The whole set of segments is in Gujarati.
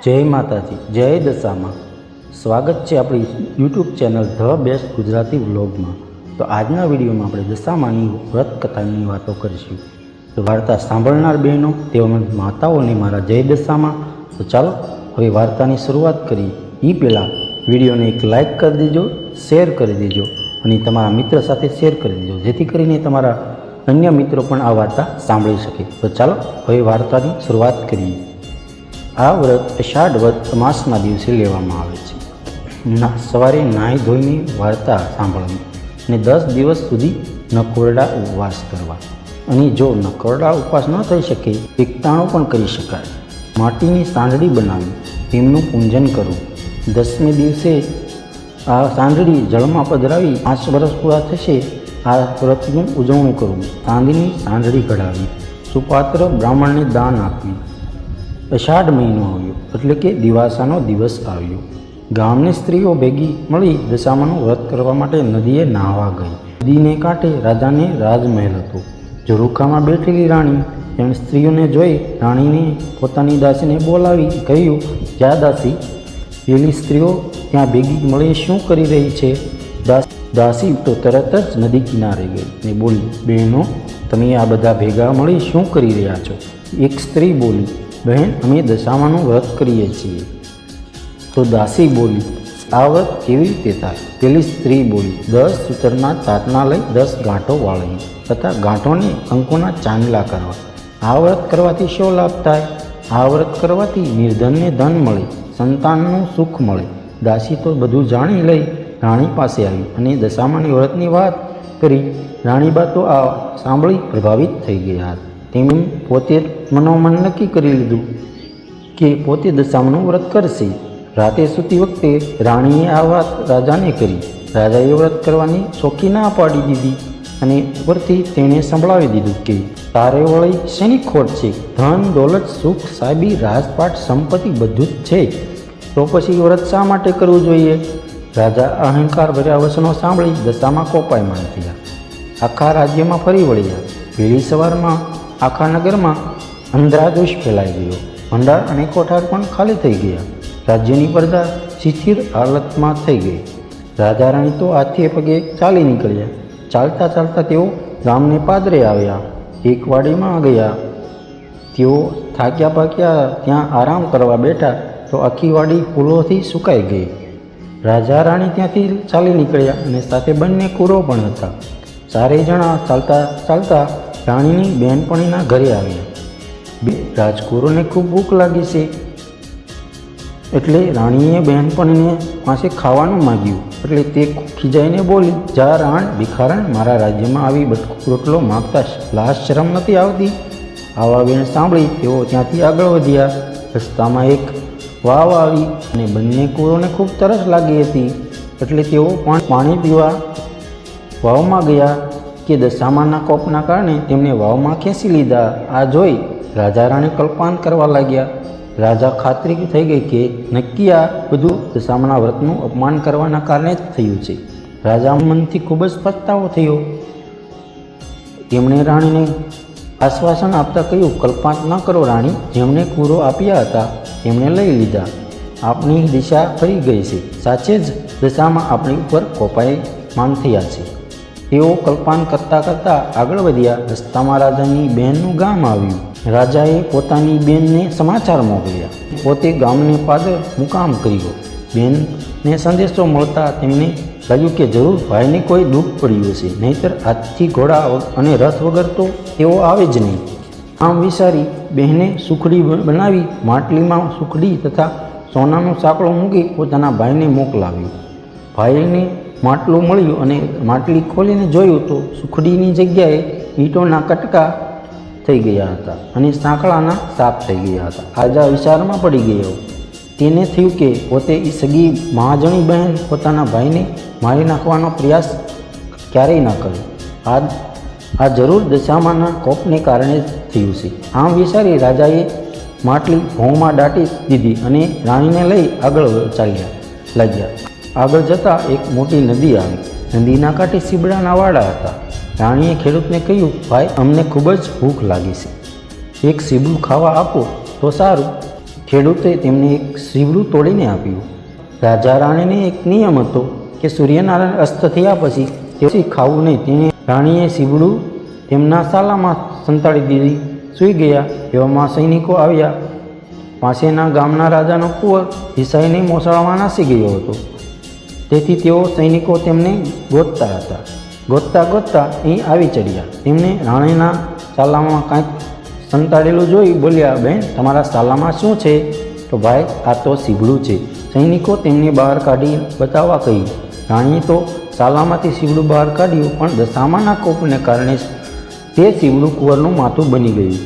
જય માતાજી, જય દશામાં સ્વાગત છે આપણી YouTube channel the best Gujarati વ્લોગમાં। તો આજના વિડીયોમાં આપણે દશામાની વ્રત કથાની વાતો કરીશું। તો વાર્તા સાંભળનાર બહેનો તેમજ માતાઓને મારા જય દશામાં। તો ચાલો હવે વાર્તાની શરૂઆત કરીએ। એ પહેલાં વિડીયોને એક લાઇક કરી દેજો, શેર કરી દેજો અને તમારા મિત્ર સાથે શેર કરી દેજો, જેથી કરીને તમારા અન્ય મિત્રો પણ આ વાર્તા સાંભળી શકે। તો ચાલો હવે વાર્તાની શરૂઆત કરીએ। આ વ્રત અષાઢ વદ અમાસના દિવસે લેવામાં આવે છે। સવારે નાહી ધોઈને વાર્તા સાંભળવી અને 10 દિવસ સુધી નકોરડા ઉપવાસ કરવા, અને જો નકોરડા ઉપવાસ ન થઈ શકે એકટાણું પણ કરી શકાય। માટીની સાંડળી બનાવી તેમનું પૂજન કરવું। 10મે દિવસે આ સાંડળી જળમાં પધરાવી 5 વર્ષ પૂરા થશે આ વ્રતનું ઉજવણું કરવું। ચાંદીની સાંડળી ઘડાવી સુપાત્ર બ્રાહ્મણને દાન આપવી। અષાઢ મહિનો આવ્યો એટલે કે દિવાસાનો દિવસ આવ્યો। ગામની સ્ત્રીઓ ભેગી મળી દશામાનું વ્રત કરવા માટે નદીએ નાહવા ગઈ। નદીને કાંઠે રાજાને રાજમહેલ હતો। ઝરૂખામાં બેઠેલી રાણી તેણે સ્ત્રીઓને જોઈ રાણીને પોતાની દાસીને બોલાવી કહ્યું, જા દાસી, પેલી સ્ત્રીઓ ત્યાં ભેગી મળી શું કરી રહી છે? દાસી તો તરત જ નદી કિનારે ગઈ ને બોલી, બહેનો, તમે આ બધા ભેગા મળી શું કરી રહ્યા છો? એક સ્ત્રી બોલી, બહેન, અમે દશામાનું વ્રત કરીએ છીએ। તો દાસી બોલી, આ વ્રત કેવી રીતે થાય? પેલી સ્ત્રી બોલી, 10 સૂતરના ચાટના લઈ 10 ગાંઠો વાળવી તથા ગાંઠોને કંકુના ચાંદલા કરવા। આ વ્રત કરવાથી શો લાભ થાય? આ વ્રત કરવાથી નિર્ધનને ધન મળે, સંતાનનું સુખ મળે। દાસી તો બધું જાણી લઈ રાણી પાસે આવી અને દશામાની વ્રતની વાત કરી। રાણીબા તો આ સાંભળી પ્રભાવિત થઈ ગયા। તેમણે પોતે મનોમન નક્કી કરી લીધું કે પોતે દશામાનું વ્રત કરશે। રાતે સૂતી વખતે રાણીએ આ વાત રાજાને કરી। રાજાએ વ્રત કરવાની ચોખ્ખી ના પાડી દીધી અને ઉપરથી તેણે સંભળાવી દીધું કે તારે વળી શેની ખોટ છે? ધન, દોલત, સુખ, સાહેબી, રાજપાટ, સંપત્તિ બધું જ છે, તો પછી વ્રત શા માટે કરવું જોઈએ? રાજા અહંકાર ભર્યા વચનો સાંભળી દશામાં કોપાયમાન થયા। આખા રાજ્યમાં ફરી વળ્યા। વહેલી સવારમાં આખા નગરમાં અંધાધૂષ ફેલાઈ ગયો। ભંડાર અને કોઠાર પણ ખાલી થઈ ગયા। રાજ્યની પ્રજા શિથિર હાલતમાં થઈ ગઈ। રાજા રાણી તો હાથે પગે ચાલી નીકળ્યા। ચાલતા ચાલતા તેઓ ગામને પાદરે આવ્યા। એક વાડીમાં ગયા। તેઓ થાક્યા પાક્યા ત્યાં આરામ કરવા બેઠા તો આખી વાડી ફૂલોથી સુકાઈ ગઈ। રાજા રાણી ત્યાંથી ચાલી નીકળ્યા અને સાથે બંને કુરો પણ હતા। ચારેય જણા ચાલતા ચાલતા રાણીની બહેનપણીના ઘરે આવ્યા। રાજકુરોને ખૂબ ભૂખ લાગી છે એટલે રાણીએ બહેનપણીને પાસે ખાવાનું માગ્યું। એટલે તે ખીજાઈને બોલી, જા રાણ, ભિખારણ, મારા રાજ્યમાં આવી બટકું રોટલો માગતા લાશ શરમ નથી આવતી? આવા બેન સાંભળી તેઓ ત્યાંથી આગળ વધ્યા। રસ્તામાં એક વાવ આવી અને બંને કુરોને ખૂબ તરસ લાગી હતી એટલે તેઓ પાણી પીવા વાવમાં ગયા કે દશામાના કોપના કારણે તેમને વાવમાં ખેંચી લીધા। આ જોઈ રાજા રાણી કલ્પાન કરવા લાગ્યા। રાજા ખાતરી થઈ ગઈ કે નક્કી આ બધું દશામાના વ્રતનું અપમાન કરવાના કારણે જ થયું છે। રાજા મનથી ખૂબ જ પછતાવો થયો। તેમણે રાણીને આશ્વાસન આપતા કહ્યું, કલ્પાંત ન કરો રાણી, જેમણે કુરો આપ્યા હતા તેમણે લઈ લીધા। આપની દિશા ફરી ગઈ છે। સાચે જ દશામાં આપણી ઉપર કોપાયમાન થયા છે। તેઓ કલ્પાન કરતાં કરતાં આગળ વધ્યા। રસ્તામાં રાજાની બહેનનું ગામ આવ્યું। રાજાએ પોતાની બહેનને સમાચાર મોકલ્યા। પોતે ગામને પાદર મુકામ કર્યો। બહેનને સંદેશો મળતા તેમને લાગ્યું કે જરૂર ભાઈને કોઈ દુઃખ પડ્યું છે, નહીંતર હાથથી ઘોડા અને રથ વગર તો તેઓ આવે જ નહીં। આમ વિચારી બહેને સુખડી બનાવી માટલીમાં સુખડી તથા સોનાનો સાંકળો મૂકી પોતાના ભાઈને મોકલાવ્યો। ભાઈને માટલું મળ્યું અને માટલી ખોલીને જોયું તો સુખડીની જગ્યાએ ઈંટોના કટકા થઈ ગયા હતા અને સાંકળાના સાપ થઈ ગયા હતા। રાજા વિચારમાં પડી ગયો। તેને થયું કે પોતે એ સગી મહાજણી બહેન પોતાના ભાઈને મારી નાખવાનો પ્રયાસ ક્યારેય ન કર્યો। આ જરૂર દશામાના કોપને કારણે જ થયું છે। આમ વિચારી રાજાએ માટલી ભોંમાં દાટી દીધી અને રાણીને લઈ આગળ ચાલ્યા લાગ્યા। આગળ જતાં એક મોટી નદી આવી। નદીના કાંઠે સીબડાના વાડા હતા। રાણીએ ખેડૂતને કહ્યું, ભાઈ, અમને ખૂબ જ ભૂખ લાગી છે, એક સીબડું ખાવા આપો તો સારું। ખેડૂતે તેમને એક સીવડું તોડીને આપ્યું. રાજા રાણીને એક નિયમ હતો કે સૂર્યનારાયણ અસ્ત થયા પછી તે ખાવું નહીં. તેણે રાણીએ સીવડું તેમના સાલામાં સંતાડી દીધી. સૂઈ ગયા. એવામાં સૈનિકો આવ્યા. પાસેના ગામના રાજાનો કુંવર રિસાઈને મોસાળામાં નાસી ગયો હતો. તેથી તેઓ સૈનિકો તેમને ગોતતા હતા. ગોતતા અહીં આવી ચડ્યા. તેમને રાણીના સાલામાં કાંઈક સંતાડેલું જોઈ બોલ્યા, બેન તમારા સાલામાં શું છે? તો ભાઈ આ તો સીવડું છે. સૈનિકો તેમને બહાર કાઢી બતાવવા કહ્યું. રાણીએ તો સાલામાંથી સીવડું બહાર કાઢ્યું, પણ દશામાના કોપને કારણે તે સીવડું કુંવરનું માથું બની ગયું.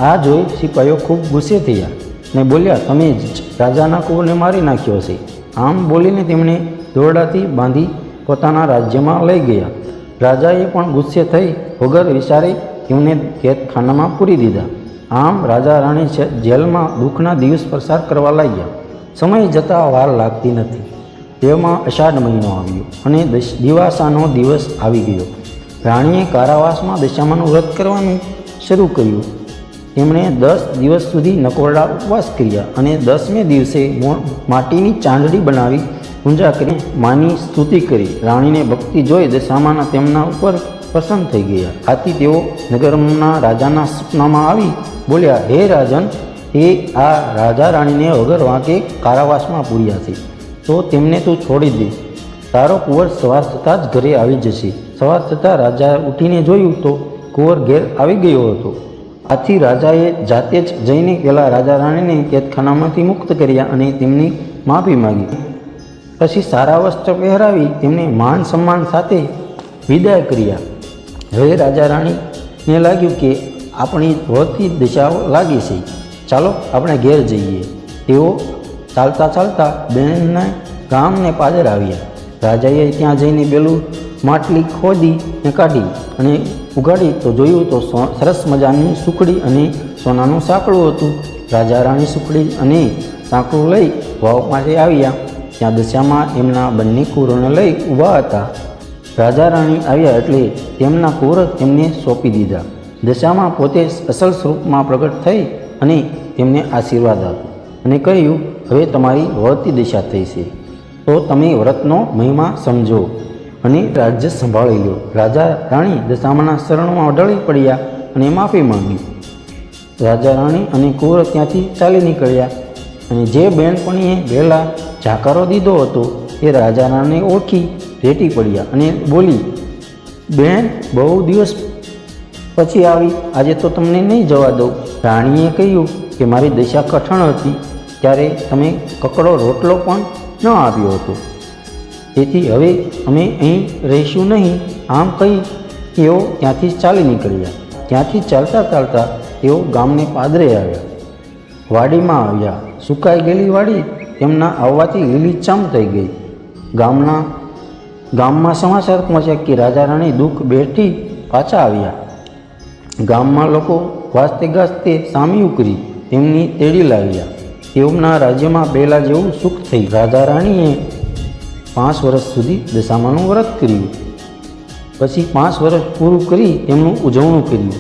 આ જોઈ સિપાહીઓ ખૂબ ગુસ્સે થયા ને બોલ્યા, તમે જ રાજાના કુંવરને મારી નાખ્યો છે. આમ બોલીને તેમણે દોરડાથી બાંધી પોતાના રાજ્યમાં લઈ ગયા. રાજાએ પણ ગુસ્સે થઈ વગર વિચારે તેમને કેદખાનામાં પૂરી દીધા. આમ રાજા રાણી જેલમાં દુઃખના દિવસ પસાર કરવા લાગ્યા. સમય જતાં વાર લાગતી નથી. તેમાં અષાઢ મહિનો આવ્યો અને દિવાસાનો દિવસ આવી ગયો. રાણીએ કારાવાસમાં દશામાનું વ્રત કરવાનું શરૂ કર્યું. તેમણે 10 દિવસ સુધી નકોરડા ઉપવાસ કર્યા અને 10મે દિવસે માટીની ચાંદડી બનાવી પૂજા કરી માની સ્તુતિ કરી. રાણીને ભક્તિ જોઈ દશામાના તેમના ઉપર પ્રસન્ન થઈ ગયા. આથી તેઓ નગરના રાજાના સપનામાં આવી બોલ્યા, હે રાજન, એ આ રાજા રાણીને વગર વાંકે કારાવાસમાં પૂર્યા છે, તો તેમને તું છોડી દે. તારો કુંવર સવાર થતાં જ ઘરે આવી જશે. સવાર થતાં રાજાએ ઉઠીને જોયું તો કુંવર ઘેર આવી ગયો હતો. આથી રાજાએ જાતે જ જઈને પહેલાં રાજા રાણીને કેદખાનામાંથી મુક્ત કર્યા અને તેમની માફી માગી. પછી સારા વસ્ત્ર પહેરાવી તેમને માન સન્માન સાથે વિદાય કર્યા. હવે રાજા રાણીને લાગ્યું કે આપણી વધતી દિશાઓ લાગી છે, ચાલો આપણે ઘેર જઈએ. તેઓ ચાલતા બહેનના ગામને પાદર આવ્યા. રાજાએ ત્યાં જઈને પેલું માટલી ખોદીને કાઢી અને ઉગાડી તો જોયું તો સરસ મજાની સુખડી અને સોનાનું સાંકળું હતું. રાજા રાણી સુખડી અને સાંકળું લઈ વાવ પાસે આવ્યા. ત્યાં દશામાં એમના બંને કુંવરોને લઈ ઊભા હતા. રાજા રાણી આવ્યા એટલે તેમના કુંવર તેમને સોંપી દીધા. દશામાં પોતે અસલ સ્વરૂપમાં પ્રગટ થઈ અને તેમને આશીર્વાદ આપ્યો અને કહ્યું, હવે તમારી વળતી દિશા થઈ છે, તો તમે વ્રતનો મહિમા સમજો અને રાજ્ય સંભાળી લો. રાજા રાણી દશામાના શરણમાં ઢળી પડ્યા અને માફી માંગી. રાજા રાણી અને કુંવર ત્યાંથી ચાલી નીકળ્યા અને જે બહેનપણીએ વહેલા જાકારો દીધો હતો એ રાજા રાણીને ઓળખી રેટી પડ્યા અને બોલી, બહેન બહુ દિવસ પછી આવી, આજે તો તમને નહીં જવા દઉં. રાણીએ કહ્યું કે મારી દશા કઠણ હતી ત્યારે તમે કકડો રોટલો પણ ન આપ્યો હતો, તેથી હવે અમે અહીં રહીશું નહીં. આમ કહી તેઓ ત્યાંથી ચાલી નીકળ્યા. ત્યાંથી ચાલતા તેઓ ગામને પાદરે આવ્યા. વાડીમાં આવ્યા. સુકાઈ ગયેલી વાડી તેમના આવવાથી લીલીછમ થઈ ગઈ. ગામમાં સમાચાર પહોંચ્યા કે રાજા રાણી દુઃખ બેઠી પાછા આવ્યા. ગામમાં લોકો વાસ્તે ગાસ્તે સામી ઉકરી તેમની તેડી લાવ્યા. તેઓના રાજ્યમાં પહેલાં જેવું સુખ થઈ. રાજા રાણીએ 5 વર્ષ સુધી દશામાનું વ્રત કર્યું. પછી 5 વર્ષ પૂરું કરી તેમનું ઉજવણું કર્યું.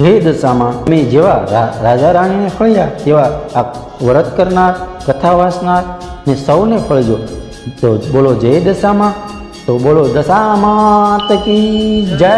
હે દશામાં, તમે જેવા રાજા રાણીને ફળ્યા તેવા આ વ્રત કરનાર, કથા વાંચનાર ને સૌને ફળજો. તો બોલો જય દશામાં. તો બોલો દશામાત કી જય.